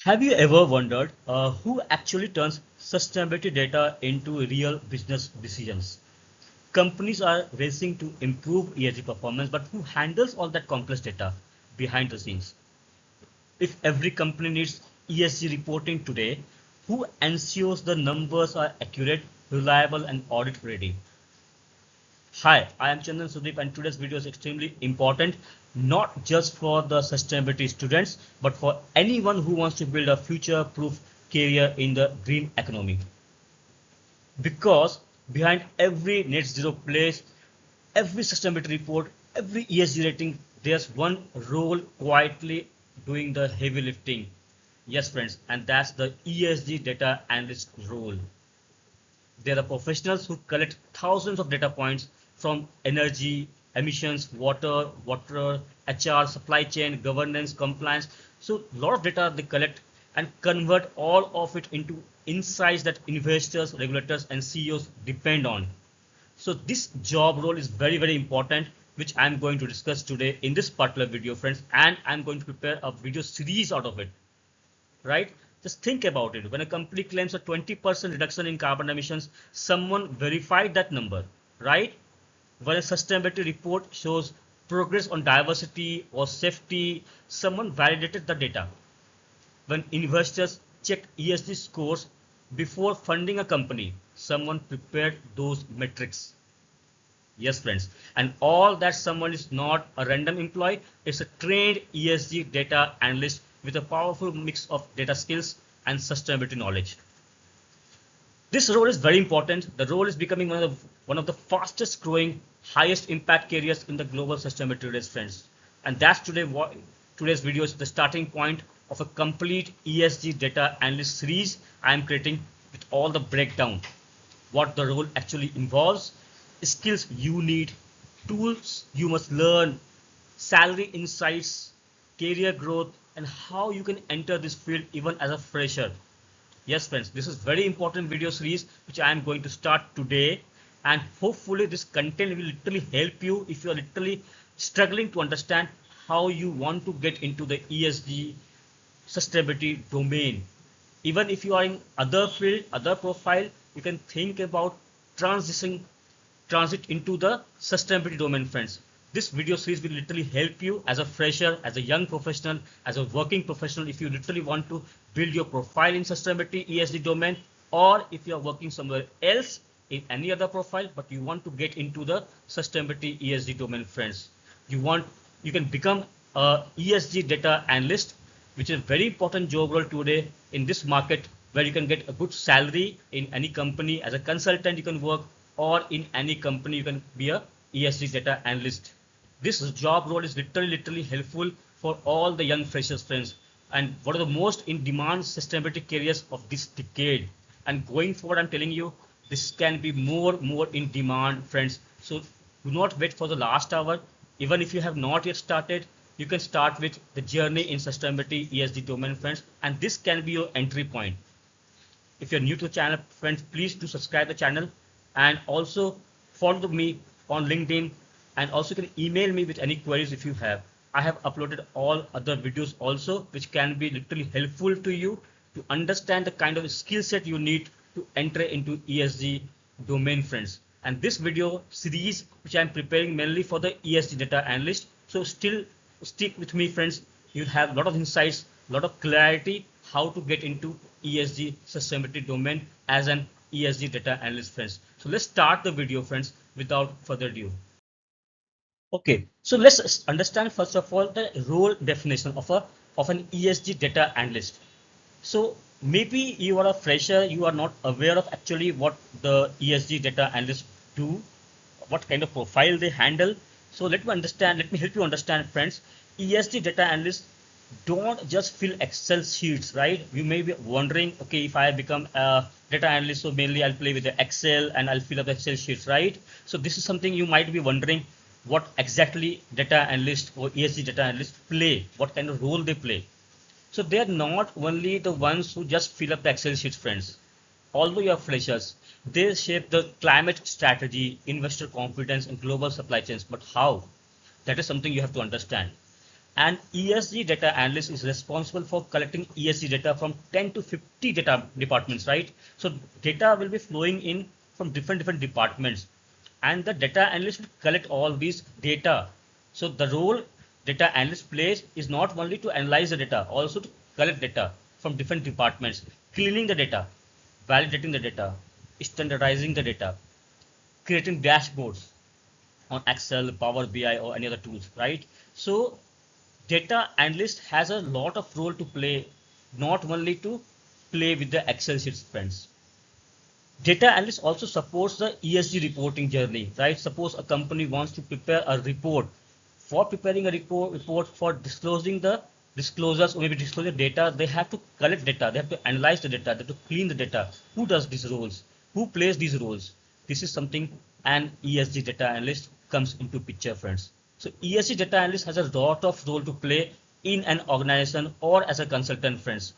Have you ever wondered who actually turns sustainability data into real business decisions? Companies are racing to improve ESG performance, but who handles all that complex data behind the scenes? If every company needs ESG reporting today, who ensures the numbers are accurate, reliable, and audit ready? Hi, I am Chandan Sudip, and today's video is extremely important, not just for the sustainability students, but for anyone who wants to build a future-proof career in the green economy. Because behind every net zero place, every sustainability report, every ESG rating, there's one role quietly doing the heavy lifting. Yes, friends, and that's the ESG data analyst role. They are professionals who collect thousands of data points from energy, emissions, water, HR, supply chain, governance, compliance. So a lot of data they collect and convert all of it into insights that investors, regulators, and CEOs depend on. So this job role is very, very important, which I'm going to discuss today in this particular video, friends, and I'm going to prepare a video series out of it, right? Just think about it. When a company claims a 20% reduction in carbon emissions, someone verified that number, right? When a sustainability report shows progress on diversity or safety, someone validated the data. When investors check ESG scores before funding a company, someone prepared those metrics. Yes, friends. And all that someone is not a random employee, it's a trained ESG data analyst with a powerful mix of data skills and sustainability knowledge. This role is very important. The role is becoming one of the fastest growing, highest impact careers in the global sustainability race, friends. And that's today's video is the starting point of a complete ESG data analyst series I am creating with all the breakdown, what the role actually involves, skills you need, tools you must learn, salary insights, career growth, and how you can enter this field even as a fresher. Yes, friends, this is very important video series which I am going to start today, and hopefully this content will literally help you if you are literally struggling to understand how you want to get into the ESG sustainability domain. Even if you are in other field, other profile, you can think about transit into the sustainability domain, friends. This video series will literally help you as a fresher, as a young professional, as a working professional, if you literally want to build your profile in sustainability ESG domain, or if you are working somewhere else in any other profile, but you want to get into the sustainability ESG domain, friends. You can become a ESG data analyst, which is a very important job role today in this market, where you can get a good salary in any company as a consultant. You can work, or in any company you can be a ESG data analyst. This job role is literally helpful for all the young freshers, friends, and one of the most in demand sustainability careers of this decade. And going forward, I'm telling you, this can be more in demand, friends. So do not wait for the last hour. Even if you have not yet started, you can start with the journey in sustainability ESG domain, friends, and this can be your entry point. If you're new to the channel, friends, please do subscribe the channel, and also follow me on LinkedIn, and also you can email me with any queries if you have. I have uploaded all other videos also, which can be literally helpful to you to understand the kind of skill set you need to enter into ESG domain, friends. And this video series, which I'm preparing mainly for the ESG data analyst. So still stick with me, friends. You'll have a lot of insights, a lot of clarity how to get into ESG sustainability domain as an ESG data analyst, friends. So let's start the video, friends, without further ado. Okay, so let's understand first of all the role definition of an ESG data analyst. So maybe you are a fresher, you are not aware of actually what the ESG data analysts do, what kind of profile they handle. So let me help you understand, friends. ESG data analysts don't just fill Excel sheets, right? You may be wondering, okay, if I become a data analyst, so mainly I'll play with the Excel and I'll fill up the Excel sheets, right? So this is something you might be wondering, what exactly data analyst or ESG data analysts play, what kind of role they play. So they are not only the ones who just fill up the Excel sheets, friends. Although you are freshers, they shape the climate strategy, investor confidence, and global supply chains. But how? That is something you have to understand. And ESG data analyst is responsible for collecting ESG data from 10 to 50 data departments, right? So data will be flowing in from different departments, and the data analyst will collect all these data. So the role data analyst plays is not only to analyze the data, also to collect data from different departments, cleaning the data, validating the data, standardizing the data, creating dashboards on Excel, Power BI, or any other tools, right? So data analyst has a lot of role to play, not only to play with the Excel sheets, friends. Data analyst also supports the ESG reporting journey, right? Suppose a company wants to prepare a report. For preparing a report for disclosing the disclosures or maybe disclosure data, they have to collect data, they have to analyze the data, they have to clean the data. Who does these roles? Who plays these roles? This is something an ESG data analyst comes into picture, friends. So ESG data analyst has a lot of role to play in an organization or as a consultant, friends.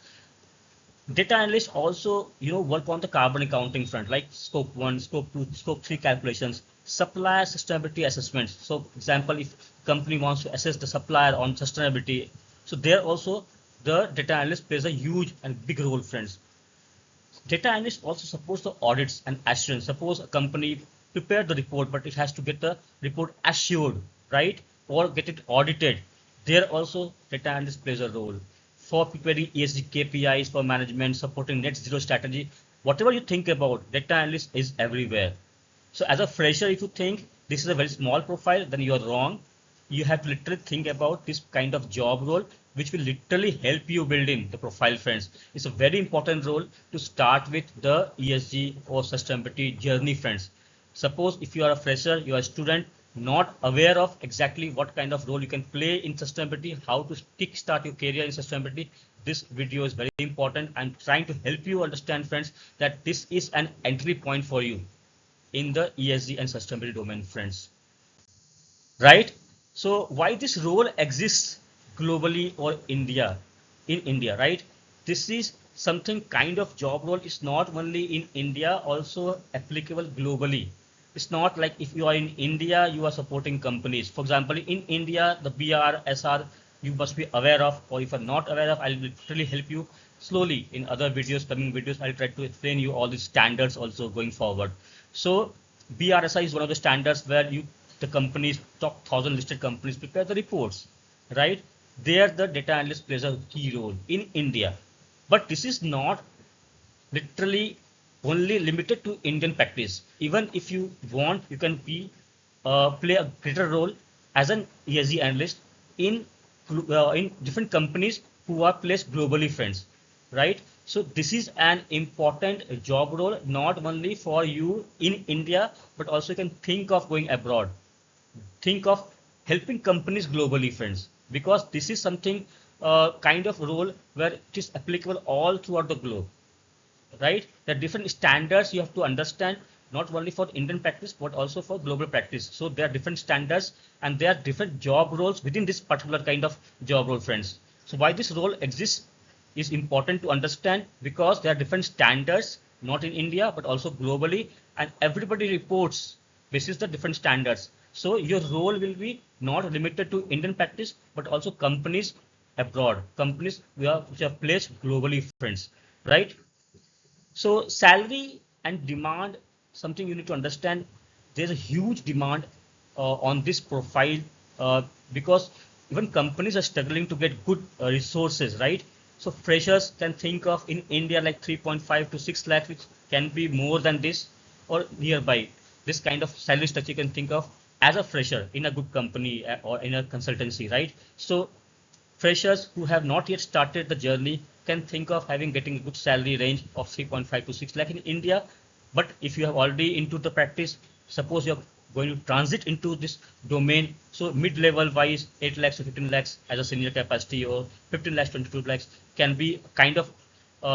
Data analysts also, work on the carbon accounting front, like scope 1, scope 2, scope 3 calculations, supplier sustainability assessments. So example, if company wants to assess the supplier on sustainability, so there also the data analyst plays a huge and big role, friends. Data analyst also supports the audits and assurance. Suppose a company prepared the report, but it has to get the report assured, right? Or get it audited. There also data analyst plays a role for preparing ESG KPIs for management, supporting net zero strategy. Whatever you think about, data analyst is everywhere. So as a fresher, if you think this is a very small profile, then you are wrong. You have to literally think about this kind of job role, which will literally help you build in the profile, friends. It's a very important role to start with the ESG or sustainability journey, friends. Suppose if you are a fresher, you are a student, not aware of exactly what kind of role you can play in sustainability, how to kickstart your career in sustainability, this video is very important. I'm trying to help you understand, friends, that this is an entry point for you in the ESG and sustainability domain, friends. Right? So why this role exists globally or in India, right? This is something kind of job role is not only in India, also applicable globally. It's not like if you are in India, you are supporting companies. For example, in India, the BRSR you must be aware of, or if you're not aware of, I'll literally help you slowly in other videos, coming videos. I'll try to explain you all these standards also going forward. So BRSI is one of the standards where the companies, top 1,000 listed companies prepare the reports, right? There the data analyst plays a key role in India. But this is not literally only limited to Indian practice. Even if you want, you can play a greater role as an ESG analyst in different companies who are placed globally, friends, right? So this is an important job role, not only for you in India, but also you can think of going abroad. Think of helping companies globally, friends, because this is something kind of role where it is applicable all throughout the globe, right? There are different standards you have to understand, not only for Indian practice, but also for global practice. So there are different standards and there are different job roles within this particular kind of job role, friends. So why this role exists is important to understand, because there are different standards, not in India, but also globally, and everybody reports this is the different standards. So your role will be not limited to Indian practice, but also companies abroad, companies which are placed globally, friends, right? So salary and demand, something you need to understand. There's a huge demand on this profile because even companies are struggling to get good resources, right? So freshers can think of in India like 3.5 to 6 lakhs, which can be more than this or nearby. This kind of salary structure you can think of as a fresher in a good company or in a consultancy, right? So freshers who have not yet started the journey can think of having getting a good salary range of 3.5 to 6 lakh in India. But if you have already into the practice, suppose you're going to transit into this domain, so mid-level wise 8 lakhs to 15 lakhs as a senior capacity, or 15 lakhs 22 lakhs can be kind of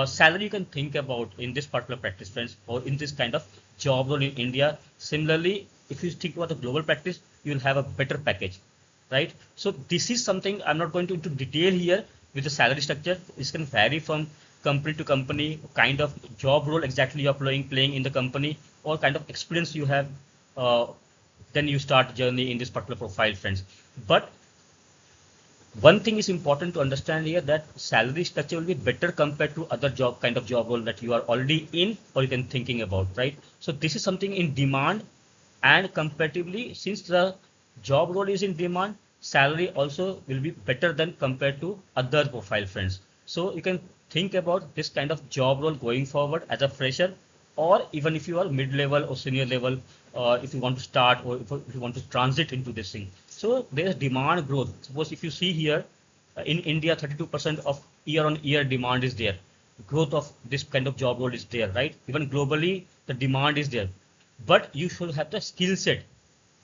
salary you can think about in this particular practice, friends, or in this kind of job role in India. Similarly, if you think about the global practice, you will have a better package, right? So this is something I'm not going to into detail here with the salary structure. This can vary from company to company, kind of job role exactly you're playing in the company, or kind of experience you have. Then you start journey in this particular profile, friends. But One thing is important to understand here, that salary structure will be better compared to other kind of job role that you are already in or you can thinking about, right? So this is something in demand, and comparatively, since the job role is in demand, salary also will be better than compared to other profile friends. So you can think about this kind of job role going forward as a fresher, or even if you are mid-level or senior level, if you want to start or if you want to transit into this thing. So there's demand growth. Suppose if you see here, in India, 32% of year-on-year demand is there. Growth of this kind of job role is there, right? Even globally, the demand is there. But you should have the skill set.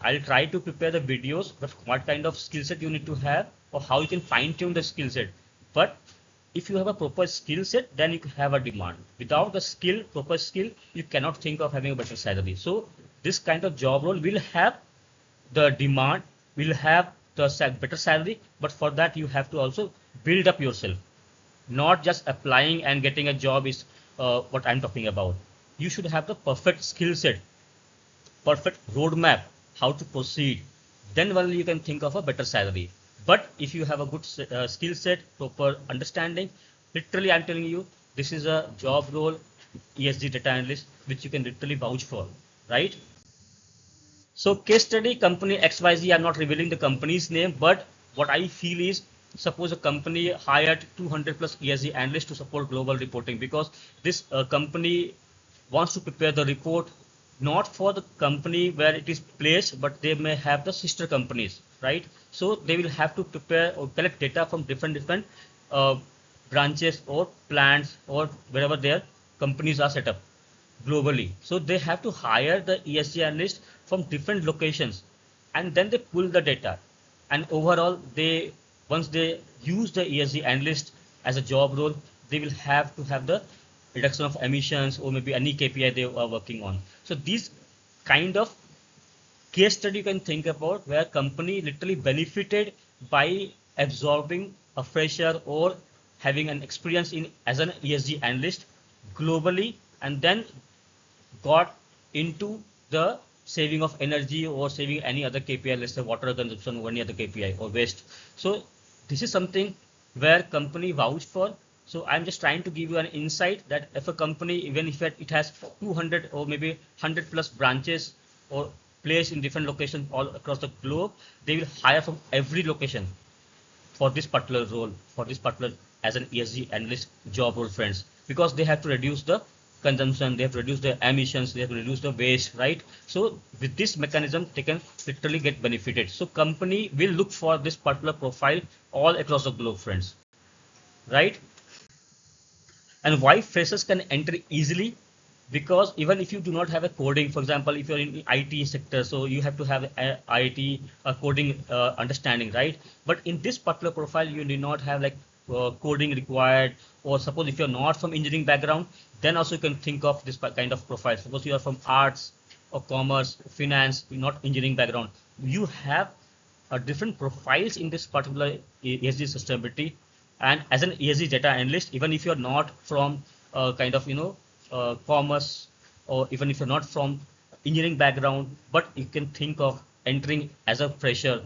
I'll try to prepare the videos, but what kind of skill set you need to have or how you can fine tune the skill set. But if you have a proper skill set, then you can have a demand. Without the skill, proper skill, you cannot think of having a better salary. So this kind of job role will have the demand, will have the better salary, but for that you have to also build up yourself. Not just applying and getting a job is what I'm talking about. You should have the perfect skill set, perfect roadmap, how to proceed. Then only you can think of a better salary. But if you have a good skill set, proper understanding, literally I'm telling you, this is a job role, ESG data analyst, which you can literally vouch for, right? So case study company XYZ, I'm not revealing the company's name, but what I feel is, suppose a company hired 200 plus ESG analysts to support global reporting, because this company wants to prepare the report not for the company where it is placed, but they may have the sister companies, right? So they will have to prepare or collect data from different uh, branches or plants or wherever their companies are set up globally. So they have to hire the ESG analyst from different locations, and then they pull the data. And overall, they once they use the ESG analyst as a job role, they will have to have the reduction of emissions or maybe any KPI they are working on. So these kind of case study you can think about where company literally benefited by absorbing a fresher or having an experience in as an ESG analyst globally, and then got into the saving of energy or saving any other KPI, let's say water consumption or any other KPI or waste. So this is something where company vouch for. So I'm just trying to give you an insight that if a company, even if it has 200 or maybe 100 plus branches or place in different locations all across the globe, they will hire from every location for this particular role, for this particular as an ESG analyst job role, friends, because they have to reduce the consumption, they have to reduce the emissions, they have to reduce the waste, right? So with this mechanism, they can literally get benefited. So company will look for this particular profile all across the globe, friends, right? And why freshers can enter easily, because even if you do not have a coding, for example, if you're in IT sector, so you have to have a IT coding understanding, right? But in this particular profile you do not have like coding required, or suppose if you're not from engineering background, then also you can think of this kind of profile. Suppose you are from arts or commerce, finance, not engineering background, you have different profiles in this particular ESG sustainability. And as an ESG data analyst, even if you're not from kind of commerce, or even if you're not from engineering background, but you can think of entering as a fresher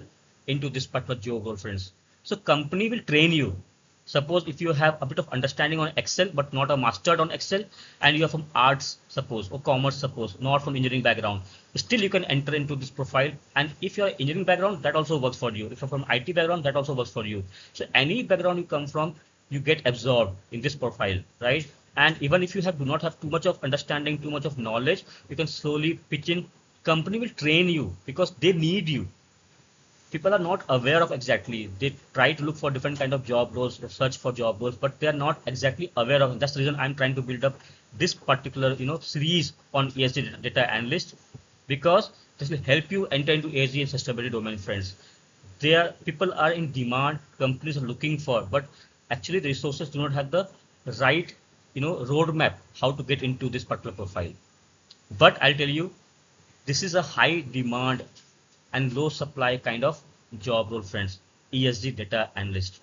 into this particular job role, friends. So company will train you. Suppose if you have a bit of understanding on Excel, but not a mastered on Excel, and you are from arts, suppose, or commerce, suppose, not from engineering background, still you can enter into this profile. And if you're engineering background, that also works for you. If you're from IT background, that also works for you. So any background you come from, you get absorbed in this profile, right? And even if you do not have too much of understanding, too much of knowledge, you can slowly pitch in. Company will train you because they need you. People are not aware of exactly, they try to look for different kind of job roles, search for job roles, but they are not exactly aware of it. That's the reason I'm trying to build up this particular series on ESG data analyst, because this will help you enter into ESG and sustainability domain, friends. There people are in demand, companies are looking for, but actually the resources do not have the right roadmap how to get into this particular profile. But I'll tell you, this is a high demand and low supply kind of job role, friends. ESG data analyst.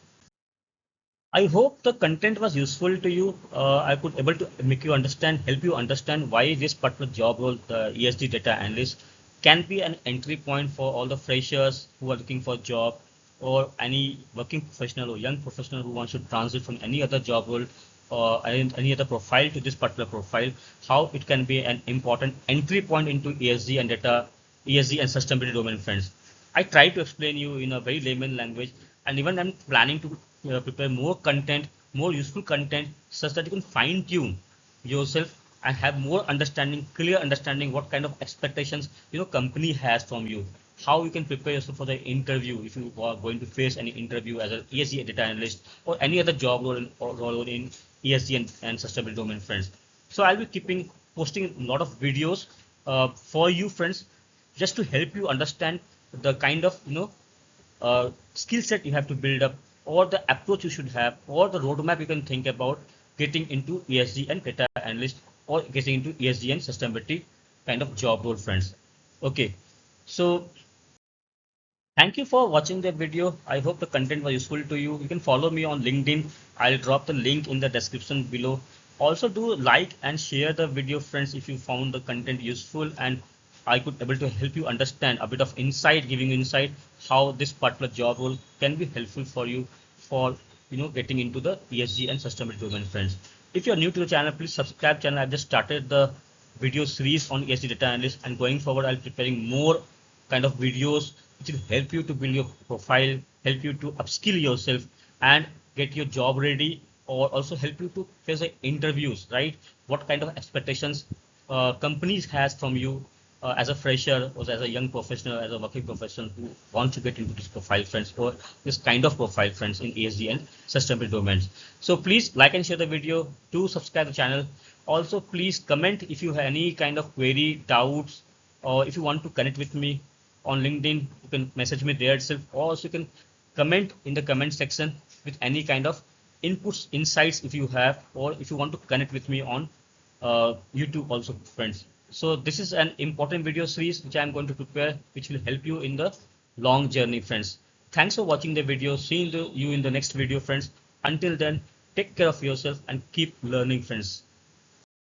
I hope the content was useful to you. I could able to make you understand, help you understand why this particular job role, the ESG data analyst, can be an entry point for all the freshers who are looking for a job. or any working professional or young professional who wants to transit from any other job role or any other profile to this particular profile, how it can be an important entry point into ESG and data, ESG and sustainability domain, friends. I try to explain you in a very layman language, and even I'm planning to prepare more content, more useful content, such that you can fine tune yourself and have more understanding, clear understanding what kind of expectations company has from you, how you can prepare yourself for the interview if you are going to face any interview as an ESG data analyst or any other job role in ESG and sustainability domain, friends. So I'll be keeping posting a lot of videos for you, friends, just to help you understand the kind of skill set you have to build up, or the approach you should have, or the roadmap you can think about getting into ESG and data analyst, or getting into ESG and sustainability kind of job role, friends. Okay, so thank you for watching the video. I hope the content was useful to you. You can follow me on LinkedIn. I'll drop the link in the description below. Also do like and share the video, friends, if you found the content useful and I could able to help you understand a bit of insight, giving you insight how this particular job role can be helpful for you for getting into the ESG and sustainability domain, friends. If you're new to the channel, please subscribe channel. I've just started the video series on ESG data analyst, and going forward I'll be preparing more kind of videos which will help you to build your profile, help you to upskill yourself and get your job ready, or also help you to face the interviews, right? What kind of expectations companies has from you as a fresher or as a young professional, as a working professional who want to get into this profile, friends, or this kind of profile, friends, in ESG and sustainability domains. So please like and share the video. Do subscribe the channel. Also, please comment if you have any kind of query, doubts, or if you want to connect with me on LinkedIn, you can message me there itself, or also you can comment in the comment section with any kind of inputs, insights if you have, or if you want to connect with me on YouTube also, friends. So this is an important video series which I am going to prepare, which will help you in the long journey, friends. Thanks for watching the video. See you in the next video, friends. Until then, take care of yourself and keep learning, friends.